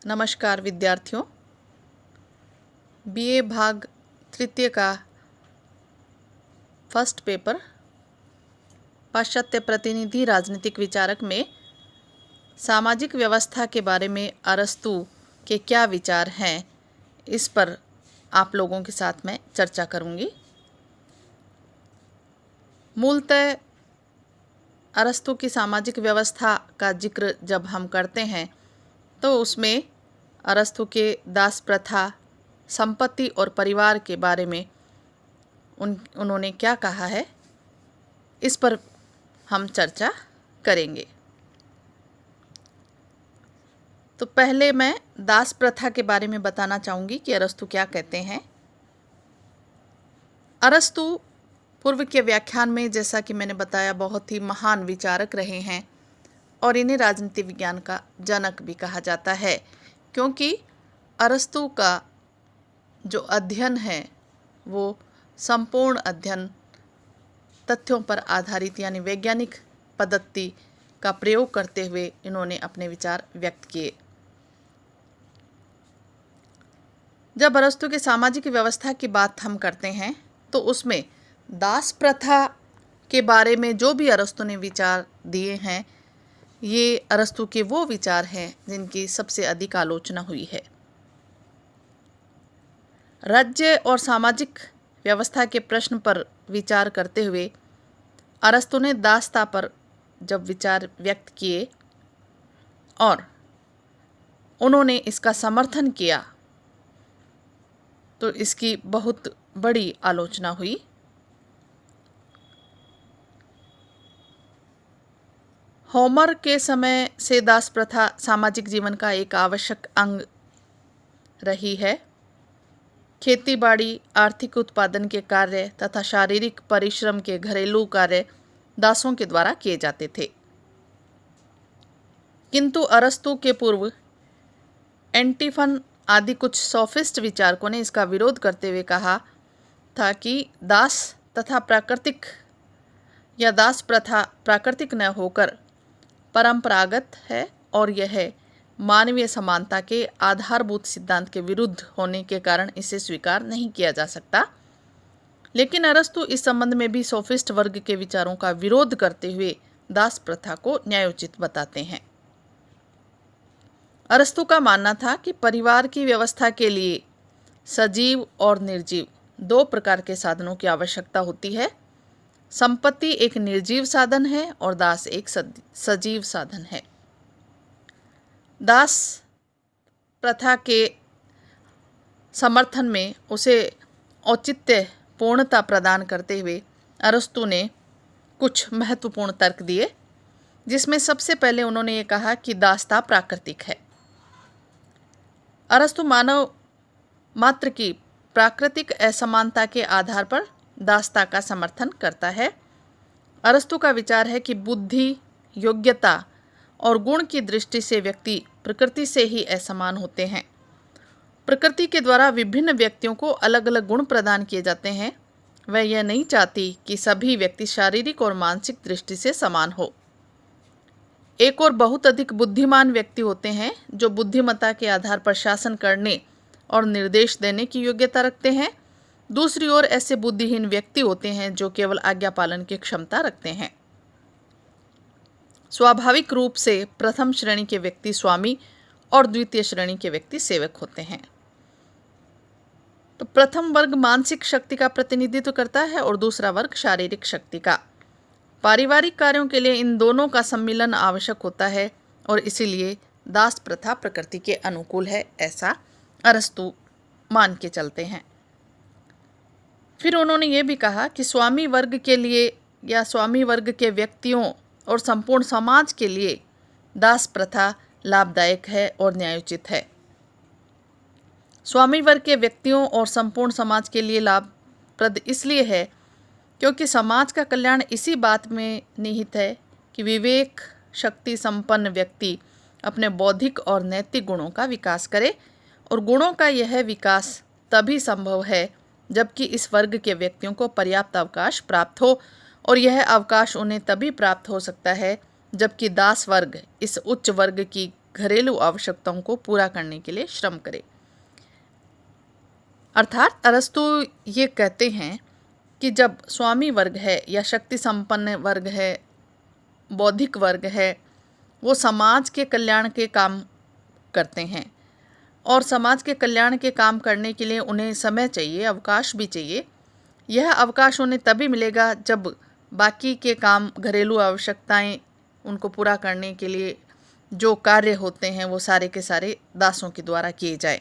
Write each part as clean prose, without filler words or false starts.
नमस्कार विद्यार्थियों। बीए भाग तृतीय का फर्स्ट पेपर पाश्चात्य प्रतिनिधि राजनीतिक विचारक में सामाजिक व्यवस्था के बारे में अरस्तु के क्या विचार हैं, इस पर आप लोगों के साथ मैं चर्चा करूंगी। मूलतः अरस्तु की सामाजिक व्यवस्था का जिक्र जब हम करते हैं तो उसमें अरस्तु के दास प्रथा, संपत्ति और परिवार के बारे में उन्होंने क्या कहा है, इस पर हम चर्चा करेंगे। तो पहले मैं दास प्रथा के बारे में बताना चाहूँगी कि अरस्तु क्या कहते हैं। अरस्तु पूर्व के व्याख्यान में, जैसा कि मैंने बताया, बहुत ही महान विचारक रहे हैं और इन्हें राजनीति विज्ञान का जनक भी कहा जाता है, क्योंकि अरस्तु का जो अध्ययन है वो संपूर्ण अध्ययन तथ्यों पर आधारित यानी वैज्ञानिक पद्धति का प्रयोग करते हुए इन्होंने अपने विचार व्यक्त किए। जब अरस्तु की सामाजिक व्यवस्था की बात हम करते हैं तो उसमें दास प्रथा के बारे में जो भी अरस्तु ने विचार दिए हैं, ये अरस्तु के वो विचार हैं जिनकी सबसे अधिक आलोचना हुई है। राज्य और सामाजिक व्यवस्था के प्रश्न पर विचार करते हुए अरस्तु ने दासता पर जब विचार व्यक्त किए और उन्होंने इसका समर्थन किया तो इसकी बहुत बड़ी आलोचना हुई। होमर के समय से दास प्रथा सामाजिक जीवन का एक आवश्यक अंग रही है। खेती बाड़ी, आर्थिक उत्पादन के कार्य तथा शारीरिक परिश्रम के घरेलू कार्य दासों के द्वारा किए जाते थे। किंतु अरस्तु के पूर्व एंटीफन आदि कुछ सोफिस्ट विचारकों ने इसका विरोध करते हुए कहा था कि दास तथा प्राकृतिक या दास प्रथा प्राकृतिक न होकर परंपरागत है और यह मानवीय समानता के आधारभूत सिद्धांत के विरुद्ध होने के कारण इसे स्वीकार नहीं किया जा सकता। लेकिन अरस्तु इस संबंध में भी सोफिस्ट वर्ग के विचारों का विरोध करते हुए दास प्रथा को न्यायोचित बताते हैं। अरस्तु का मानना था कि परिवार की व्यवस्था के लिए सजीव और निर्जीव दो प्रकार के साधनों की आवश्यकता होती है। संपत्ति एक निर्जीव साधन है और दास एक सजीव साधन है। दास प्रथा के समर्थन में उसे औचित्य पूर्णता प्रदान करते हुए अरस्तु ने कुछ महत्वपूर्ण तर्क दिए, जिसमें सबसे पहले उन्होंने ये कहा कि दासता प्राकृतिक है। अरस्तु मानव मात्र की प्राकृतिक असमानता के आधार पर दासता का समर्थन करता है। अरस्तु का विचार है कि बुद्धि, योग्यता और गुण की दृष्टि से व्यक्ति प्रकृति से ही असमान होते हैं। प्रकृति के द्वारा विभिन्न व्यक्तियों को अलग अलग गुण प्रदान किए जाते हैं। वह यह नहीं चाहती कि सभी व्यक्ति शारीरिक और मानसिक दृष्टि से समान हो। एक और बहुत अधिक बुद्धिमान व्यक्ति होते हैं जो बुद्धिमत्ता के आधार पर शासन करने और निर्देश देने की योग्यता रखते हैं। दूसरी ओर ऐसे बुद्धिहीन व्यक्ति होते हैं जो केवल आज्ञा पालन की क्षमता रखते हैं। स्वाभाविक रूप से प्रथम श्रेणी के व्यक्ति स्वामी और द्वितीय श्रेणी के व्यक्ति सेवक होते हैं। तो प्रथम वर्ग मानसिक शक्ति का प्रतिनिधित्व करता है और दूसरा वर्ग शारीरिक शक्ति का। पारिवारिक कार्यों के लिए इन दोनों का सम्मिलन आवश्यक होता है और इसीलिए दास प्रथा प्रकृति के अनुकूल है, ऐसा अरस्तु मान के चलते हैं। फिर उन्होंने ये भी कहा कि स्वामी वर्ग के लिए या स्वामी वर्ग के व्यक्तियों और संपूर्ण समाज के लिए दास प्रथा लाभदायक है और न्यायोचित है। स्वामी वर्ग के व्यक्तियों और संपूर्ण समाज के लिए लाभप्रद इसलिए है क्योंकि समाज का कल्याण इसी बात में निहित है कि विवेक शक्ति संपन्न व्यक्ति अपने बौद्धिक और नैतिक गुणों का विकास करे, और गुणों का यह विकास तभी संभव है जबकि इस वर्ग के व्यक्तियों को पर्याप्त अवकाश प्राप्त हो, और यह अवकाश उन्हें तभी प्राप्त हो सकता है जबकि दास वर्ग इस उच्च वर्ग की घरेलू आवश्यकताओं को पूरा करने के लिए श्रम करे। अर्थात अरस्तु ये कहते हैं कि जब स्वामी वर्ग है या शक्ति संपन्न वर्ग है, बौद्धिक वर्ग है, वो समाज के कल्याण के काम करते हैं और समाज के कल्याण के काम करने के लिए उन्हें समय चाहिए, अवकाश भी चाहिए। यह अवकाश उन्हें तभी मिलेगा जब बाकी के काम, घरेलू आवश्यकताएं उनको पूरा करने के लिए जो कार्य होते हैं वो सारे के सारे दासों के द्वारा किए जाए।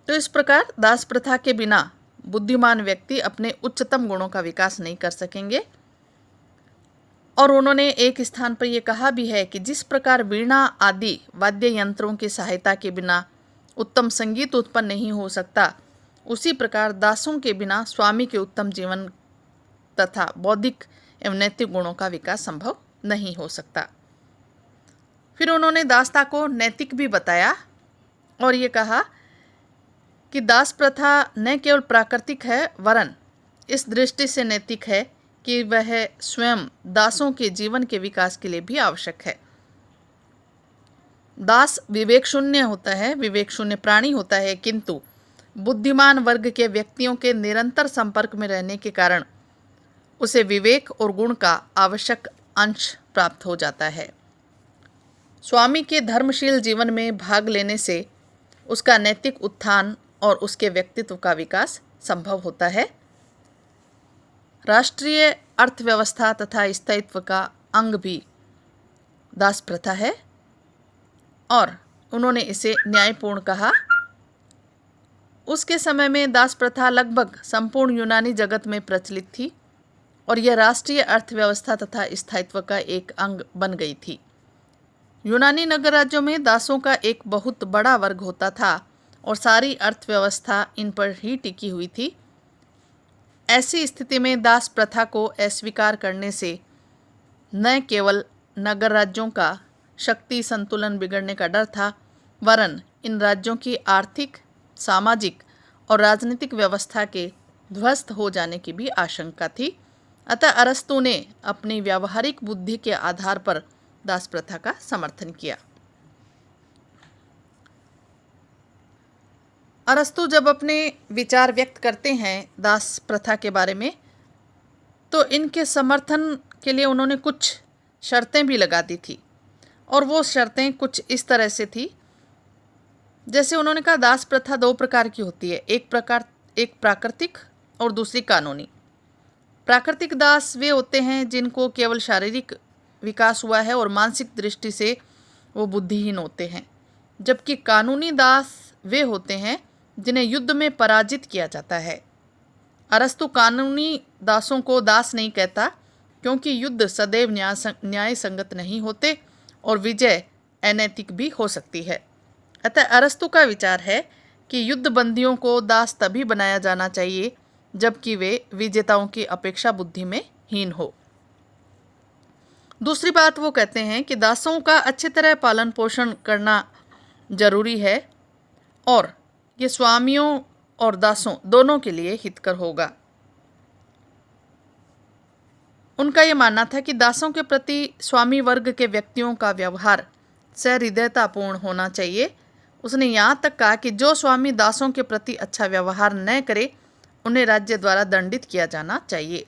तो इस प्रकार दास प्रथा के बिना बुद्धिमान व्यक्ति अपने उच्चतम गुणों का विकास नहीं कर सकेंगे। और उन्होंने एक स्थान पर यह कहा भी है कि जिस प्रकार वीणा आदि वाद्य यंत्रों की सहायता के बिना उत्तम संगीत उत्पन्न नहीं हो सकता, उसी प्रकार दासों के बिना स्वामी के उत्तम जीवन तथा बौद्धिक एवं नैतिक गुणों का विकास संभव नहीं हो सकता। फिर उन्होंने दासता को नैतिक भी बताया और ये कहा कि दास प्रथा न केवल प्राकृतिक है वरन इस दृष्टि से नैतिक है कि वह स्वयं दासों के जीवन के विकास के लिए भी आवश्यक है। दास विवेक शून्य होता है, विवेक शून्य प्राणी होता है, किंतु बुद्धिमान वर्ग के व्यक्तियों के निरंतर संपर्क में रहने के कारण उसे विवेक और गुण का आवश्यक अंश प्राप्त हो जाता है। स्वामी के धर्मशील जीवन में भाग लेने से उसका नैतिक उत्थान और उसके व्यक्तित्व का विकास संभव होता है। राष्ट्रीय अर्थव्यवस्था तथा स्थायित्व का अंग भी दास प्रथा है और उन्होंने इसे न्यायपूर्ण कहा। उसके समय में दास प्रथा लगभग संपूर्ण यूनानी जगत में प्रचलित थी और यह राष्ट्रीय अर्थव्यवस्था तथा स्थायित्व का एक अंग बन गई थी। यूनानी नगर राज्यों में दासों का एक बहुत बड़ा वर्ग होता था और सारी अर्थव्यवस्था इन पर ही टिकी हुई थी। ऐसी स्थिति में दास प्रथा को अस्वीकार करने से न केवल नगर राज्यों का शक्ति संतुलन बिगड़ने का डर था, वरन इन राज्यों की आर्थिक, सामाजिक और राजनीतिक व्यवस्था के ध्वस्त हो जाने की भी आशंका थी। अतः अरस्तु ने अपनी व्यावहारिक बुद्धि के आधार पर दास प्रथा का समर्थन किया। अरस्तु जब अपने विचार व्यक्त करते हैं दास प्रथा के बारे में, तो इनके समर्थन के लिए उन्होंने कुछ शर्तें भी लगा दी थी और वो शर्तें कुछ इस तरह से थी। जैसे उन्होंने कहा दास प्रथा दो प्रकार की होती है, एक प्राकृतिक और दूसरी कानूनी। प्राकृतिक दास वे होते हैं जिनको केवल शारीरिक विकास हुआ है और मानसिक दृष्टि से वो बुद्धिहीन होते हैं, जबकि कानूनी दास वे होते हैं जिन्हें युद्ध में पराजित किया जाता है। अरस्तु कानूनी दासों को दास नहीं कहता क्योंकि युद्ध सदैव न्याय संगत नहीं होते और विजय अनैतिक भी हो सकती है। अतः अरस्तु का विचार है कि युद्ध बंदियों को दास तभी बनाया जाना चाहिए जबकि वे विजेताओं की अपेक्षा बुद्धि में हीन हो। दूसरी बात वो कहते हैं कि दासों का अच्छी तरह पालन पोषण करना जरूरी है और ये स्वामियों और दासों दोनों के लिए हितकर होगा। उनका ये मानना था कि दासों के प्रति स्वामी वर्ग के व्यक्तियों का व्यवहार सहृदयतापूर्ण होना चाहिए। उसने यहाँ तक कहा कि जो स्वामी दासों के प्रति अच्छा व्यवहार न करे उन्हें राज्य द्वारा दंडित किया जाना चाहिए।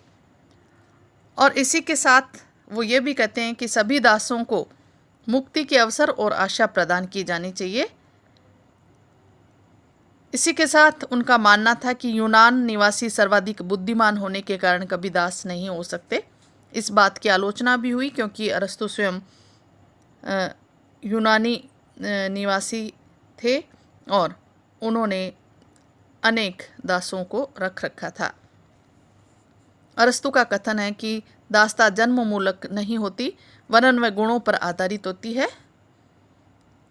और इसी के साथ वो ये भी कहते हैं कि सभी दासों को मुक्ति के अवसर और आशा प्रदान की जानी चाहिए। इसी के साथ उनका मानना था कि यूनान निवासी सर्वाधिक बुद्धिमान होने के कारण कभी दास नहीं हो सकते। इस बात की आलोचना भी हुई क्योंकि अरस्तु स्वयं यूनानी निवासी थे और उन्होंने अनेक दासों को रख रखा था। अरस्तु का कथन है कि दासता जन्म मूलक नहीं होती वरन वह गुणों पर आधारित होती है।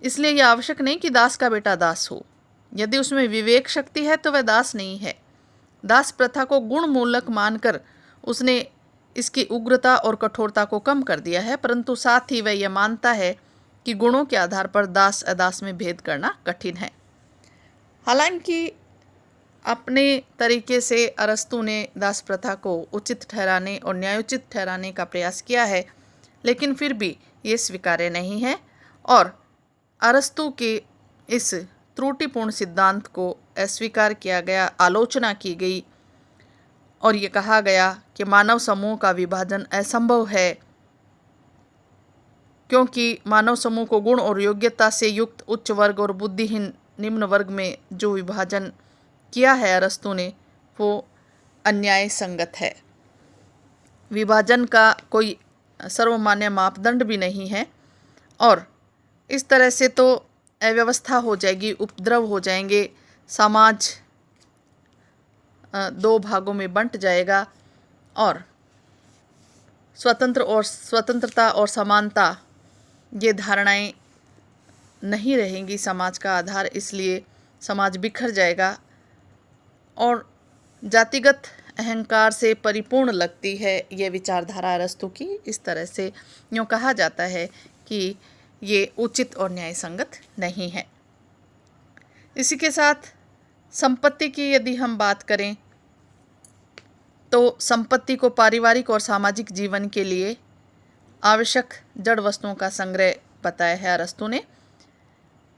इसलिए यह आवश्यक नहीं कि दास का बेटा दास हो। यदि उसमें विवेक शक्ति है तो वह दास नहीं है। दास प्रथा को गुण मूलक मानकर उसने इसकी उग्रता और कठोरता को कम कर दिया है, परंतु साथ ही वह यह मानता है कि गुणों के आधार पर दास अदास में भेद करना कठिन है। हालांकि अपने तरीके से अरस्तु ने दास प्रथा को उचित ठहराने और न्यायोचित ठहराने का प्रयास किया है, लेकिन फिर भी ये स्वीकार्य नहीं है और अरस्तु के इस त्रुटिपूर्ण सिद्धांत को अस्वीकार किया गया, आलोचना की गई और ये कहा गया कि मानव समूह का विभाजन असंभव है, क्योंकि मानव समूह को गुण और योग्यता से युक्त उच्च वर्ग और बुद्धिहीन निम्न वर्ग में जो विभाजन किया है अरस्तु ने, वो अन्याय संगत है। विभाजन का कोई सर्वमान्य मापदंड भी नहीं है और इस तरह से तो अव्यवस्था हो जाएगी, उपद्रव हो जाएंगे, समाज दो भागों में बंट जाएगा और स्वतंत्रता और समानता ये धारणाएं नहीं रहेंगी समाज का आधार, इसलिए समाज बिखर जाएगा और जातिगत अहंकार से परिपूर्ण लगती है ये विचारधारा अरस्तु की। इस तरह से यूँ कहा जाता है कि ये उचित और न्याय संगत नहीं है। इसी के साथ संपत्ति की यदि हम बात करें तो संपत्ति को पारिवारिक और सामाजिक जीवन के लिए आवश्यक जड़ वस्तुओं का संग्रह बताया है अरस्तु ने।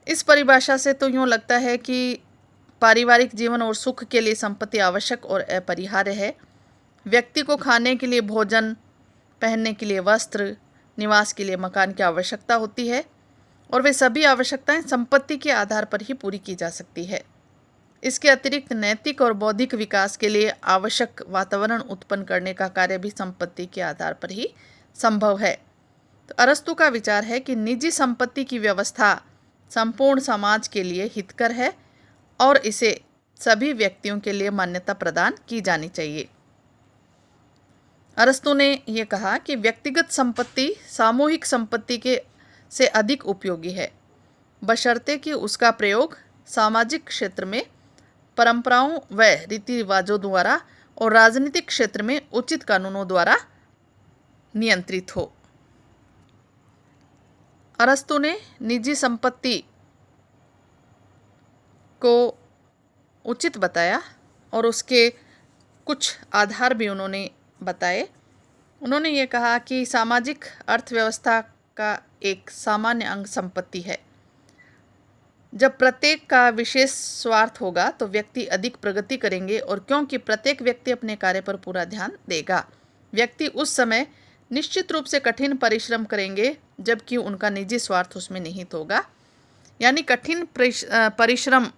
इस परिभाषा से तो यूँ लगता है कि पारिवारिक जीवन और सुख के लिए संपत्ति आवश्यक और अपरिहार्य है। व्यक्ति को खाने के लिए भोजन, पहनने के लिए वस्त्र, निवास के लिए मकान की आवश्यकता होती है और वे सभी आवश्यकताएं संपत्ति के आधार पर ही पूरी की जा सकती है। इसके अतिरिक्त नैतिक और बौद्धिक विकास के लिए आवश्यक वातावरण उत्पन्न करने का कार्य भी संपत्ति के आधार पर ही संभव है। तो अरस्तु का विचार है कि निजी संपत्ति की व्यवस्था संपूर्ण समाज के लिए हितकर है और इसे सभी व्यक्तियों के लिए मान्यता प्रदान की जानी चाहिए। अरस्तु ने यह कहा कि व्यक्तिगत संपत्ति सामूहिक संपत्ति के से अधिक उपयोगी है, बशर्ते कि उसका प्रयोग सामाजिक क्षेत्र में परंपराओं व रीति रिवाजों द्वारा और राजनीतिक क्षेत्र में उचित कानूनों द्वारा नियंत्रित हो। अरस्तु ने निजी संपत्ति को उचित बताया और उसके कुछ आधार भी उन्होंने बताए। उन्होंने ये कहा कि सामाजिक अर्थव्यवस्था का एक सामान्य अंग संपत्ति है। जब प्रत्येक का विशेष स्वार्थ होगा तो व्यक्ति अधिक प्रगति करेंगे और क्योंकि प्रत्येक व्यक्ति अपने कार्य पर पूरा ध्यान देगा, व्यक्ति उस समय निश्चित रूप से कठिन परिश्रम करेंगे जबकि उनका निजी स्वार्थ उसमें निहित होगा। यानी कठिन परिश्रम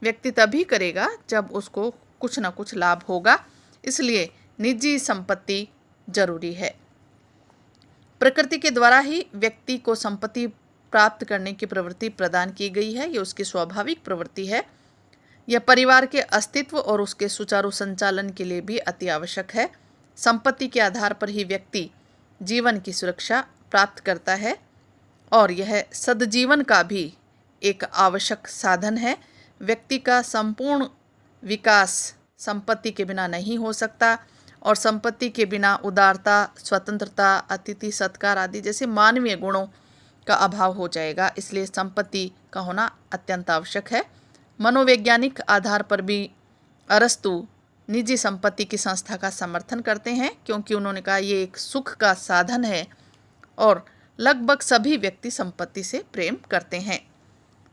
व्यक्ति तभी करेगा जब उसको कुछ ना कुछ लाभ होगा, इसलिए निजी संपत्ति जरूरी है। प्रकृति के द्वारा ही व्यक्ति को संपत्ति प्राप्त करने की प्रवृत्ति प्रदान की गई है, ये उसकी स्वाभाविक प्रवृत्ति है। यह परिवार के अस्तित्व और उसके सुचारू संचालन के लिए भी अति आवश्यक है। संपत्ति के आधार पर ही व्यक्ति जीवन की सुरक्षा प्राप्त करता है और यह सद्जीवन का भी एक आवश्यक साधन है। व्यक्ति का संपूर्ण विकास संपत्ति के बिना नहीं हो सकता और संपत्ति के बिना उदारता, स्वतंत्रता, अतिथि सत्कार आदि जैसे मानवीय गुणों का अभाव हो जाएगा। इसलिए संपत्ति का होना अत्यंत आवश्यक है। मनोवैज्ञानिक आधार पर भी अरस्तु निजी संपत्ति की संस्था का समर्थन करते हैं, क्योंकि उन्होंने कहा ये एक सुख का साधन है और लगभग सभी व्यक्ति संपत्ति से प्रेम करते हैं।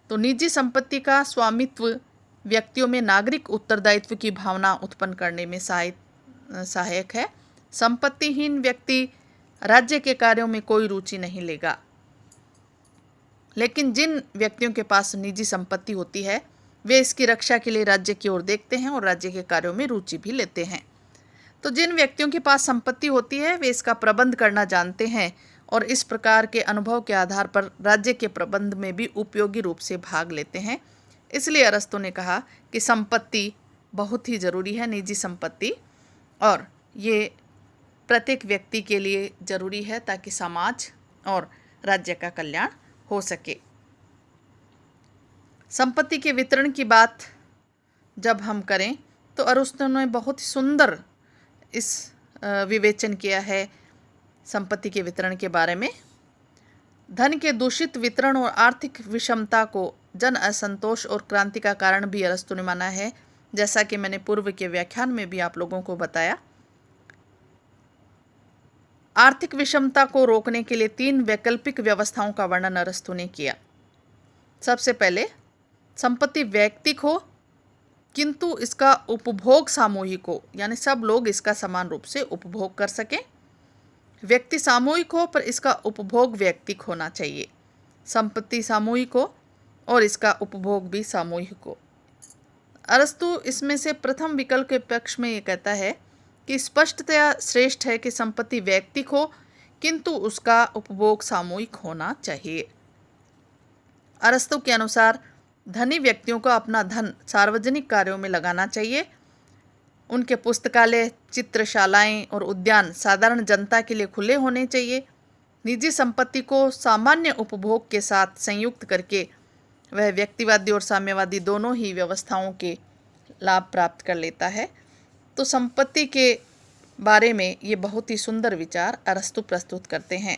तो निजी संपत्ति का स्वामित्व व्यक्तियों में नागरिक उत्तरदायित्व की भावना उत्पन्न करने में सहायक है। संपत्तिहीन व्यक्ति राज्य के कार्यों में कोई रुचि नहीं लेगा, लेकिन जिन व्यक्तियों के पास निजी संपत्ति होती है वे इसकी रक्षा के लिए राज्य की ओर देखते हैं और राज्य के कार्यों में रुचि भी लेते हैं। तो जिन व्यक्तियों के पास संपत्ति होती है वे इसका प्रबंध करना जानते हैं और इस प्रकार के अनुभव के आधार पर राज्य के प्रबंध में भी उपयोगी रूप से भाग लेते हैं। इसलिए अरस्तु ने कहा कि संपत्ति बहुत ही ज़रूरी है, निजी संपत्ति, और ये प्रत्येक व्यक्ति के लिए ज़रूरी है ताकि समाज और राज्य का कल्याण हो सके। संपत्ति के वितरण की बात जब हम करें तो अरस्तु ने बहुत ही सुंदर इस विवेचन किया है संपत्ति के वितरण के बारे में। धन के दूषित वितरण और आर्थिक विषमता को जन असंतोष और क्रांति का कारण भी अरस्तु ने माना है, जैसा कि मैंने पूर्व के व्याख्यान में भी आप लोगों को बताया। आर्थिक विषमता को रोकने के लिए 3 वैकल्पिक व्यवस्थाओं का वर्णन अरस्तु ने किया। सबसे पहले, संपत्ति वैयक्तिक हो किंतु इसका उपभोग सामूहिक हो, यानी सब लोग इसका समान रूप से उपभोग कर सकें। व्यक्ति सामूहिक हो पर इसका उपभोग वैयक्तिक होना चाहिए। संपत्ति सामूहिक हो और इसका उपभोग भी सामूहिक हो। अरस्तु इसमें से प्रथम विकल्प के पक्ष में ये कहता है कि स्पष्टतया श्रेष्ठ है कि संपत्ति वैयक्तिक हो किंतु उसका उपभोग सामूहिक होना चाहिए। अरस्तु के अनुसार धनी व्यक्तियों को अपना धन सार्वजनिक कार्यों में लगाना चाहिए। उनके पुस्तकालय, चित्रशालाएं और उद्यान साधारण जनता के लिए खुले होने चाहिए। निजी संपत्ति को सामान्य उपभोग के साथ संयुक्त करके वह व्यक्तिवादी और साम्यवादी दोनों ही व्यवस्थाओं के लाभ प्राप्त कर लेता है। तो संपत्ति के बारे में ये बहुत ही सुंदर विचार अरस्तु प्रस्तुत करते हैं।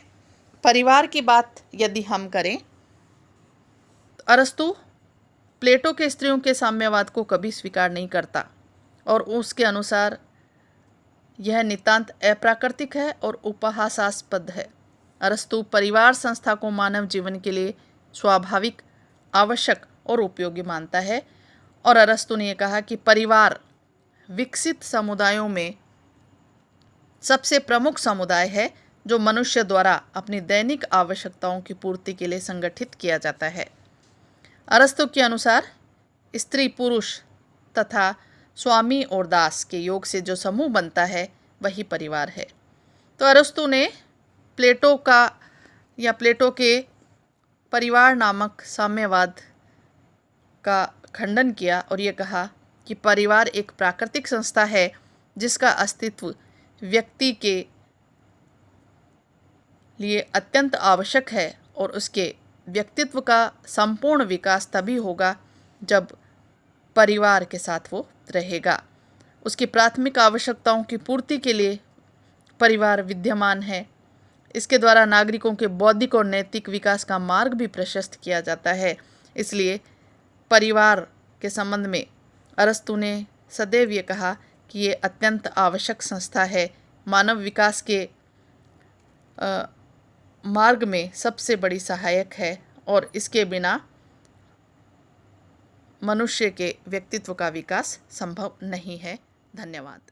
परिवार की बात यदि हम करें, अरस्तु प्लेटो के स्त्रियों के साम्यवाद को कभी स्वीकार नहीं करता और उसके अनुसार यह नितांत अप्राकृतिक है और उपहासास्पद है। अरस्तु परिवार संस्था को मानव जीवन के लिए स्वाभाविक, आवश्यक और उपयोगी मानता है और अरस्तु ने कहा कि परिवार विकसित समुदायों में सबसे प्रमुख समुदाय है जो मनुष्य द्वारा अपनी दैनिक आवश्यकताओं की पूर्ति के लिए संगठित किया जाता है। अरस्तु के अनुसार स्त्री, पुरुष तथा स्वामी और दास के योग से जो समूह बनता है वही परिवार है। तो अरस्तु ने प्लेटो के परिवार नामक साम्यवाद का खंडन किया और ये कहा कि परिवार एक प्राकृतिक संस्था है जिसका अस्तित्व व्यक्ति के लिए अत्यंत आवश्यक है और उसके व्यक्तित्व का संपूर्ण विकास तभी होगा जब परिवार के साथ वो रहेगा। उसकी प्राथमिक आवश्यकताओं की पूर्ति के लिए परिवार विद्यमान है। इसके द्वारा नागरिकों के बौद्धिक और नैतिक विकास का मार्ग भी प्रशस्त किया जाता है। इसलिए परिवार के संबंध में अरस्तु ने सदैव ये कहा कि ये अत्यंत आवश्यक संस्था है, मानव विकास के मार्ग में सबसे बड़ी सहायक है और इसके बिना मनुष्य के व्यक्तित्व का विकास संभव नहीं है। धन्यवाद।